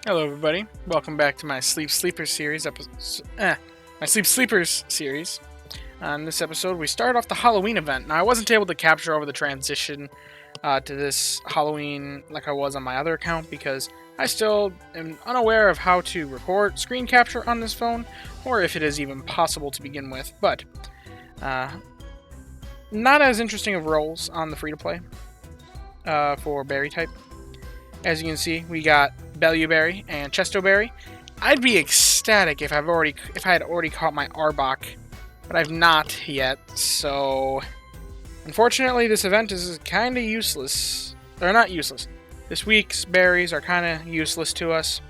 Hello, everybody. Welcome back to my Sleep Sleepers series. My Sleep Sleepers series. On this episode, we start off the Halloween event. Now, I wasn't able to capture over the transition to this Halloween like I was on my other account because I still am unaware of how to record screen capture on this phone, or if it is even possible to begin with. But not as interesting of roles on the free-to-play for berry type. As you can see, we got Belluberry and Chestoberry. I'd be ecstatic if I had already caught my Arbok, but I've not yet. So, unfortunately, this event is kind of useless. Or not useless. This week's berries are kind of useless to us,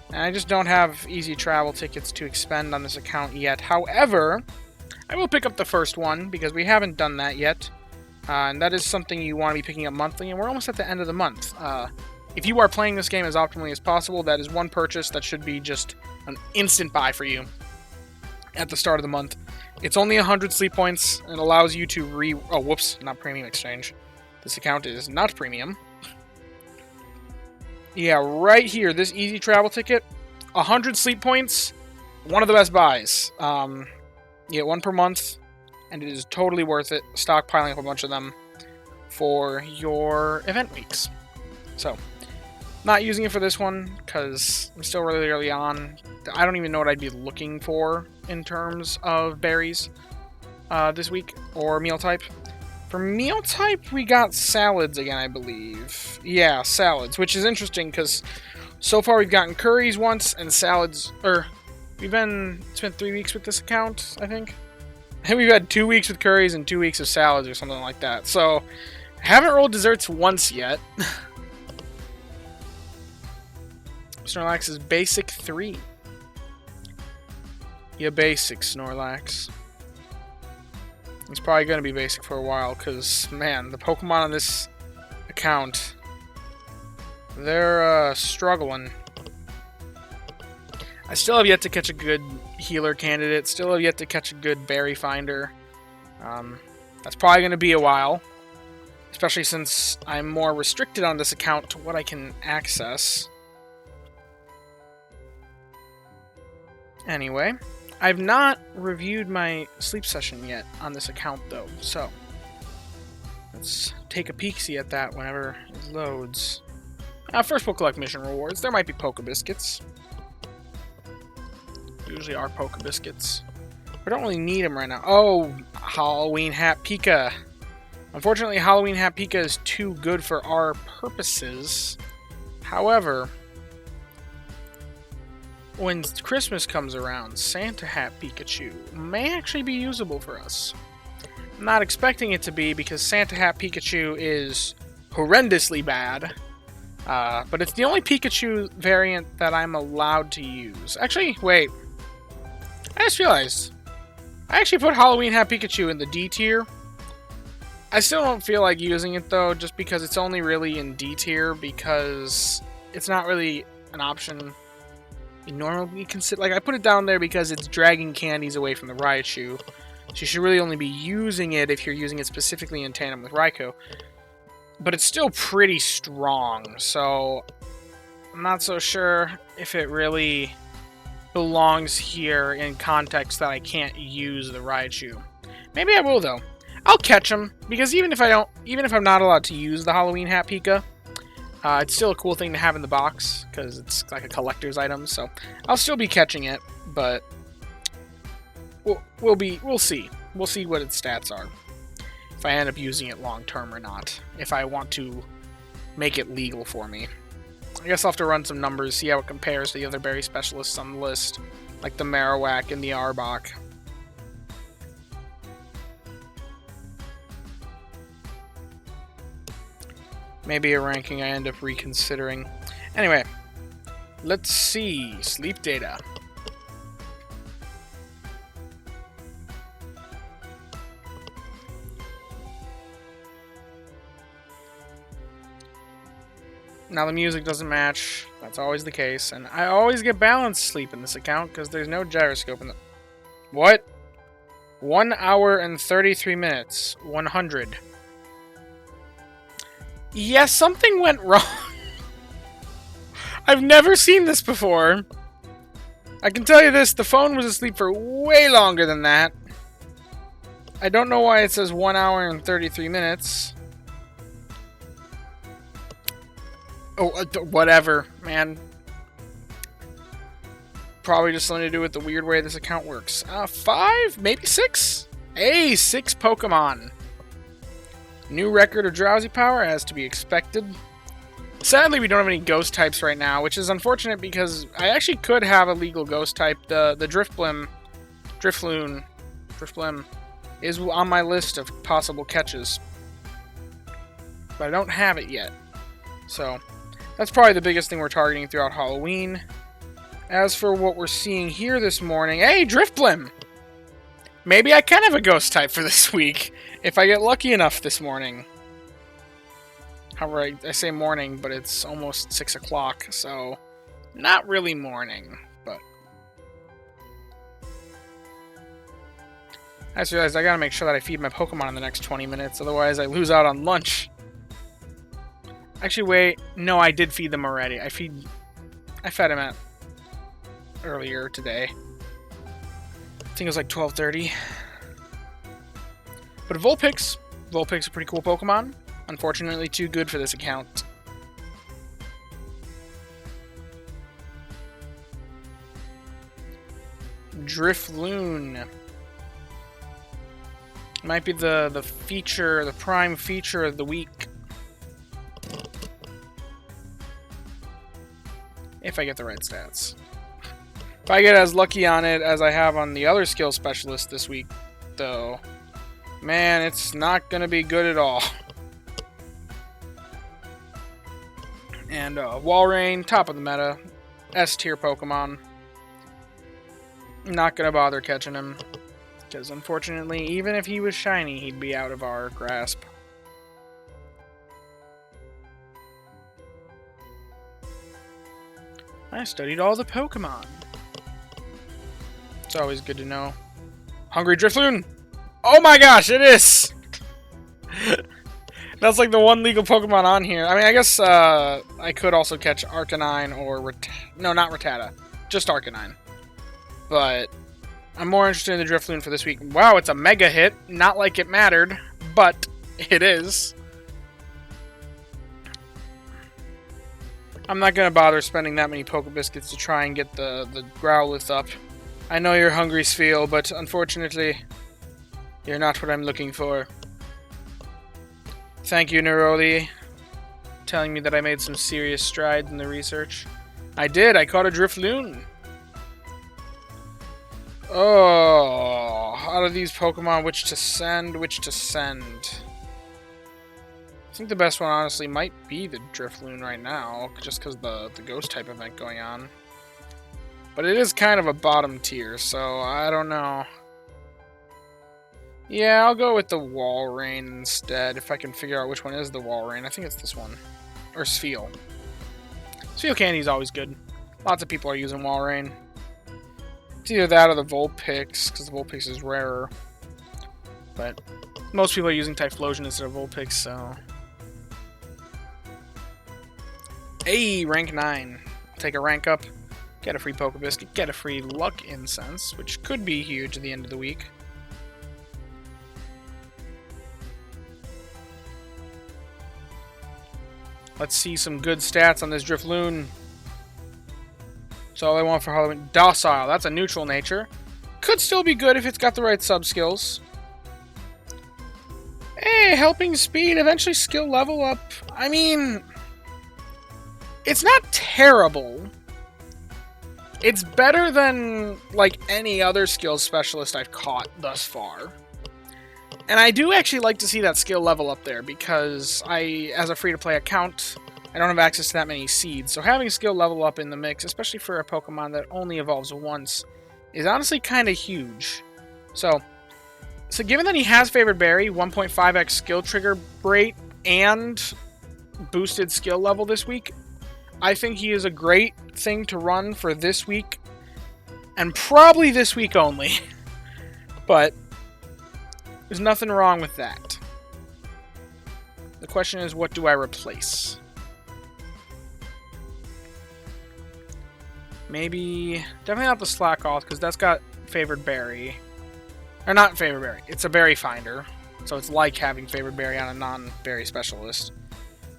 and I just don't have easy travel tickets to expend on this account yet. However, I will pick up the first one because we haven't done that yet, and that is something you want to be picking up monthly. And we're almost at the end of the month. If you are playing this game as optimally as possible, that is one purchase that should be just an instant buy for you at the start of the month. It's only 100 sleep points and allows you to oh, whoops, not premium exchange. This account is not premium. Yeah, right here, this easy travel ticket, 100 sleep points, one of the best buys. You get one per month, and it is totally worth it, stockpiling up a bunch of them for your event weeks. So, not using it for this one, because I'm still really early on. I don't even know what I'd be looking for in terms of berries this week, or meal type. For meal type, we got salads again, I believe. Yeah, salads, which is interesting, because so far we've gotten curries once, and salads, it's been 3 weeks with this account, I think. And we've had 2 weeks with curries and 2 weeks of salads, or something like that. So, haven't rolled desserts once yet. Snorlax is basic 3. Yeah, basic Snorlax. It's probably going to be basic for a while, because, man, the Pokemon on this account, they're struggling. I still have yet to catch a good healer candidate, still have yet to catch a good berry finder. That's probably going to be a while, especially since I'm more restricted on this account to what I can access. Anyway, I've not reviewed my sleep session yet on this account, though, so let's take a peek-see at that whenever it loads. First, we'll collect mission rewards. There might be Pokebiscuits. Usually are Pokebiscuits. We don't really need them right now. Oh, Halloween Hat Pika. Unfortunately, Halloween Hat Pika is too good for our purposes. However, when Christmas comes around, Santa Hat Pikachu may actually be usable for us. I'm not expecting it to be because Santa Hat Pikachu is horrendously bad. But it's the only Pikachu variant that I'm allowed to use. Actually, wait. I just realized. I actually put Halloween Hat Pikachu in the D tier. I still don't feel like using it though, just because it's only really in D tier because it's not really an option you normally consider. Like, I put it down there because it's dragging candies away from the Raichu. So you should really only be using it if you're using it specifically in tandem with Raikou. But it's still pretty strong, so I'm not so sure if it really belongs here in context that I can't use the Raichu. Maybe I will though. I'll catch him because even if I'm not allowed to use the Halloween Hat Pika, it's still a cool thing to have in the box because it's like a collector's item. So I'll still be catching it, but we'll see. We'll see what its stats are. If I end up using it long term or not. If I want to make it legal for me. I guess I'll have to run some numbers, see how it compares to the other berry specialists on the list, like the Marowak and the Arbok. Maybe a ranking I end up reconsidering. Anyway, let's see. Sleep data. Now the music doesn't match. That's always the case. And I always get balanced sleep in this account because there's no gyroscope in the... What? 1 hour and 33 minutes. 100. Yes, something went wrong. I've never seen this before. I can tell you this, the phone was asleep for way longer than that. I don't know why it says 1 hour and 33 minutes. Oh, whatever, man. Probably just something to do with the weird way this account works. 5? Maybe 6? Hey, 6 Pokemon. New record of Drowsy Power, as to be expected. Sadly, we don't have any ghost types right now, which is unfortunate because I actually could have a legal ghost type. The Drifblim is on my list of possible catches. But I don't have it yet. So, that's probably the biggest thing we're targeting throughout Halloween. As for what we're seeing here this morning, hey, Drifblim! Maybe I can have a ghost type for this week, if I get lucky enough this morning. However, I say morning, but it's almost 6 o'clock, so not really morning, but... I just realized I gotta make sure that I feed my Pokemon in the next 20 minutes, otherwise I lose out on lunch. Actually, wait, no, I did feed them already. I fed him earlier today. I think it was like 12:30. But Vulpix. Vulpix is a pretty cool Pokemon. Unfortunately, too good for this account. Drifloon. Might be the feature, the prime feature of the week. If I get the right stats. If I get as lucky on it as I have on the other skill specialist this week, though, man, it's not going to be good at all. And Walrein, top of the meta, S-tier Pokemon. Not going to bother catching him, because unfortunately, even if he was shiny, he'd be out of our grasp. I studied all the Pokemon. It's always good to know. Hungry Drifloon! Oh my gosh, it is! That's like the one legal Pokemon on here. I mean, I guess I could also catch Arcanine or... No, not Rattata. Just Arcanine. But I'm more interested in the Drifloon for this week. Wow, it's a mega hit. Not like it mattered, but it is. I'm not going to bother spending that many Pokebiscuits to try and get the Growlithe up. I know you're hungry, Spheal, but unfortunately, you're not what I'm looking for. Thank you, Neroli, telling me that I made some serious strides in the research. I did, I caught a Drifloon. Oh, out of these Pokemon, which to send, which to send. I think the best one, honestly, might be the Drifloon right now, just because the Ghost-type event going on. But it is kind of a bottom tier, so I don't know. Yeah, I'll go with the Walrein instead, if I can figure out which one is the Walrein. I think it's this one. Or Spheal. Spheal Candy's always good. Lots of people are using Walrein. It's either that or the Vulpix, because the Vulpix is rarer. But most people are using Typhlosion instead of Vulpix, so... Hey, rank 9. Take a rank up, get a free Pokebiscuit, get a free Luck Incense, which could be huge at the end of the week. Let's see some good stats on this Drifloon. That's all I want for Halloween. Docile, that's a neutral nature. Could still be good if it's got the right sub-skills. Hey, helping speed, eventually skill level up. I mean... It's not terrible. It's better than, like, any other skills specialist I've caught thus far. And I do actually like to see that skill level up there, because as a free-to-play account, I don't have access to that many seeds. So having skill level up in the mix, especially for a Pokemon that only evolves once, is honestly kind of huge. So given that he has Favored Berry, 1.5x skill trigger rate, and boosted skill level this week, I think he is a great thing to run for this week, and probably this week only. But there's nothing wrong with that. The question is, what do I replace? Maybe... Definitely not the Slack Off, because that's got Favored Berry. Or not Favored Berry. It's a Berry Finder. So it's like having Favored Berry on a non-berry specialist.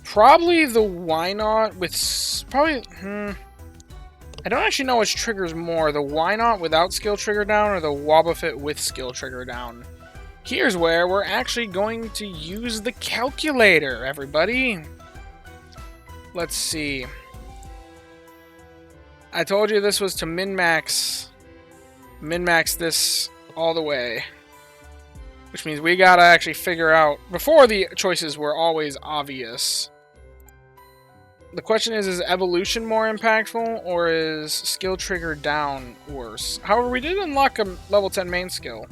Probably the Wynot with... Probably... I don't actually know which triggers more. The Wynot without skill trigger down or the Wobbuffet with skill trigger down. Here's where we're actually going to use the calculator, everybody. Let's see. I told you this was to min-max this all the way. Which means we gotta actually figure out... Before, the choices were always obvious. The question is evolution more impactful, or is skill trigger down worse? However, we did unlock a level 10 main skill.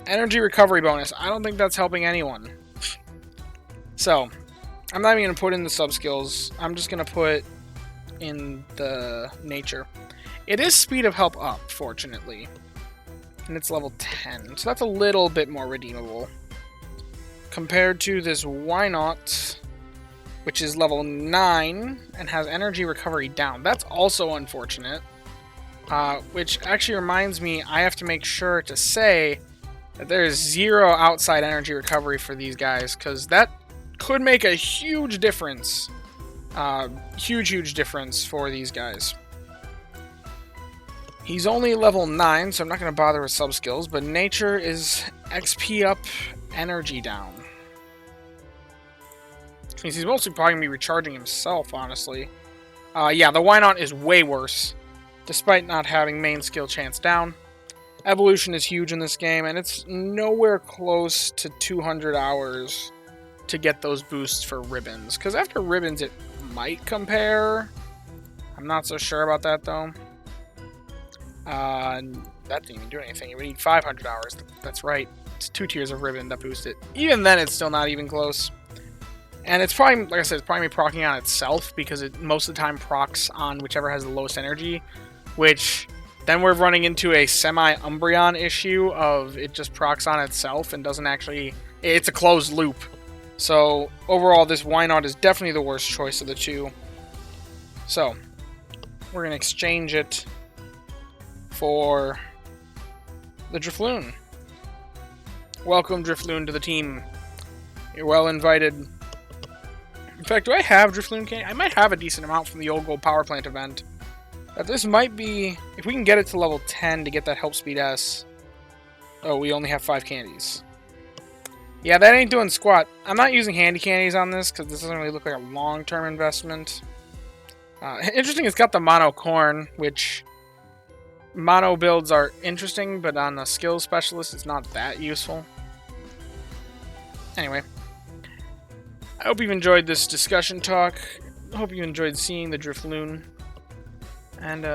Energy recovery bonus. I don't think that's helping anyone. So, I'm not even going to put in the sub-skills. I'm just going to put in the nature. It is speed of help up, fortunately. And it's level 10. So that's a little bit more redeemable. Compared to this Wynot, which is level 9 and has energy recovery down. That's also unfortunate. Which actually reminds me, I have to make sure to say that there is 0 outside energy recovery for these guys, because that could make a huge difference. Huge difference for these guys. He's only level 9, so I'm not going to bother with sub-skills, but nature is XP up, energy down. Which means he's mostly probably going to be recharging himself, honestly. Yeah, the Wynot is way worse, despite not having main skill chance down. Evolution is huge in this game, and it's nowhere close to 200 hours to get those boosts for ribbons. Because after ribbons, it might compare. I'm not so sure about that, though. That didn't even do anything. We need 500 hours. That's right. It's 2 tiers of ribbon that boost it. Even then, it's still not even close. And it's probably, like I said, it's probably proccing on itself, because it most of the time procs on whichever has the lowest energy, which then we're running into a semi-Umbreon issue of it just procs on itself and doesn't actually... It's a closed loop. So, overall, this Wynot is definitely the worst choice of the two. So, we're going to exchange it for the Drifloon. Welcome, Drifloon, to the team. You're well invited. In fact, do I have Drifloon candy? I might have a decent amount from the old Gold Power Plant event. But this might be... If we can get it to level 10 to get that Help Speed S... Oh, we only have 5 candies. Yeah, that ain't doing squat. I'm not using handy candies on this, because this doesn't really look like a long-term investment. Interesting, it's got the Mono Corn, which... Mono builds are interesting, but on a skills specialist, it's not that useful. Anyway. I hope you've enjoyed this discussion talk. I hope you enjoyed seeing the Drifloon. And,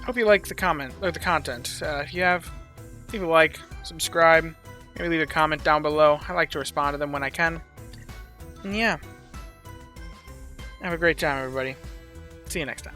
hope you like the content. If you have, leave a like, subscribe, maybe leave a comment down below. I like to respond to them when I can. And yeah. Have a great time, everybody. See you next time.